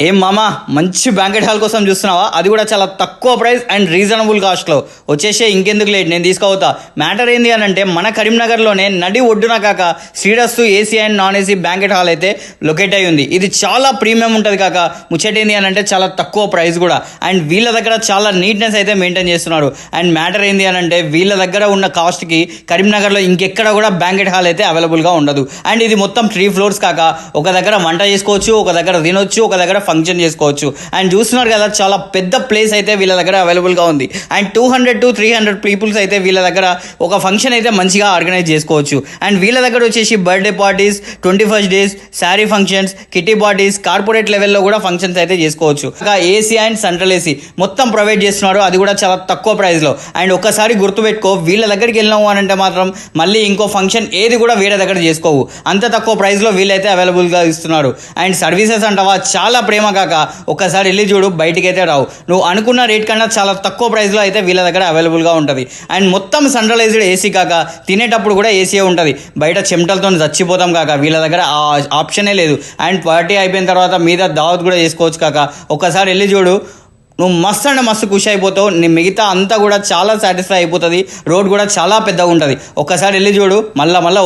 ఏం మామా, మంచి బ్యాంకెట్ హాల్ కోసం చూస్తున్నావా? అది కూడా చాలా తక్కువ ప్రైస్ అండ్ రీజనబుల్ కాస్ట్లో వచ్చేసే. ఇంకెందుకు లేట్, నేను తీసుకుపోతా. మ్యాటర్ ఏంది అని అంటే, మన కరీంనగర్లోనే నడి ఒడ్డున కాక Srirastu AC and non AC banquet hall అయితే లొకేట్ అయి ఉంది. ఇది చాలా ప్రీమియం ఉంటుంది కాక. ముచ్చటేంది అని అంటే చాలా తక్కువ ప్రైస్ కూడా, అండ్ వీళ్ళ దగ్గర చాలా నీట్నెస్ అయితే మెయింటైన్ చేస్తున్నారు. అండ్ మ్యాటర్ ఏంది అని అంటే, వీళ్ళ దగ్గర ఉన్న కాస్ట్కి కరీంనగర్లో ఇంకెక్కడ కూడా బ్యాంకెట్ హాల్ అయితే అవైలబుల్గా ఉండదు. అండ్ ఇది మొత్తం 3 ఫ్లోర్స్ కాక, ఒక దగ్గర వంట చేసుకోవచ్చు, ఒక దగ్గర తినొచ్చు, ఒక దగ్గర ఫంక్షన్ చేసుకోవచ్చు. అండ్ చూస్తున్నారు కదా, చాలా పెద్ద ప్లేస్ అయితే వీళ్ళ దగ్గర అవైలబుల్గా ఉంది. అండ్ 200 to 300 పీపుల్స్ అయితే వీళ్ళ దగ్గర ఒక ఫంక్షన్ అయితే మంచిగా ఆర్గనైజ్ చేసుకోవచ్చు. అండ్ వీళ్ళ దగ్గర వచ్చేసి birthday parties, 21st days, sari functions, kitty parties, corporate లెవెల్లో కూడా ఫంక్షన్స్ అయితే చేసుకోవచ్చు. ఏసీ అండ్ సెంట్రల్ ఏసీ మొత్తం ప్రొవైడ్ చేస్తున్నారు, అది కూడా చాలా తక్కువ ప్రైస్లో. అండ్ ఒక్కసారి గుర్తుపెట్టుకో, వీళ్ళ దగ్గరికి వెళ్ళినాము అని అంటే మాత్రం మళ్ళీ ఇంకో ఫంక్షన్ ఏది కూడా వేరే దగ్గర చేసుకోవు. అంత తక్కువ ప్రైస్లో వీళ్ళైతే అవైలబుల్గా ఇస్తున్నారు. అండ్ సర్వీసెస్ అంటావా, చాలా ప్రేమ కాక, ఒక్కసారి వెళ్ళి చూడు, బయటికి అయితే రావు. నువ్వు అనుకున్న రేట్ కన్నా చాలా తక్కువ ప్రైస్లో అయితే వీళ్ళ దగ్గర అవైలబుల్గా ఉంటుంది. అండ్ మొత్తం సెంట్రలైజ్డ్ ఏసీ కాక, తినేటప్పుడు కూడా ఏసీ ఉంటుంది. బయట చెమటలతో చచ్చిపోతాం కాక, వీళ్ళ దగ్గర ఆ ఆప్షనే లేదు. అండ్ పార్టీ అయిపోయిన తర్వాత మీద దావత్ కూడా చేసుకోవచ్చు కాక. ఒక్కసారి వెళ్ళి చూడు, నువ్వు మస్తు అంటే మస్తు ఖుషి అయిపోతావు. నీ మిగతా అంతా కూడా చాలా సాటిస్ఫై అయిపోతుంది. రోడ్ కూడా చాలా పెద్దగా ఉంటుంది. ఒక్కసారి వెళ్ళి చూడు, మళ్ళీ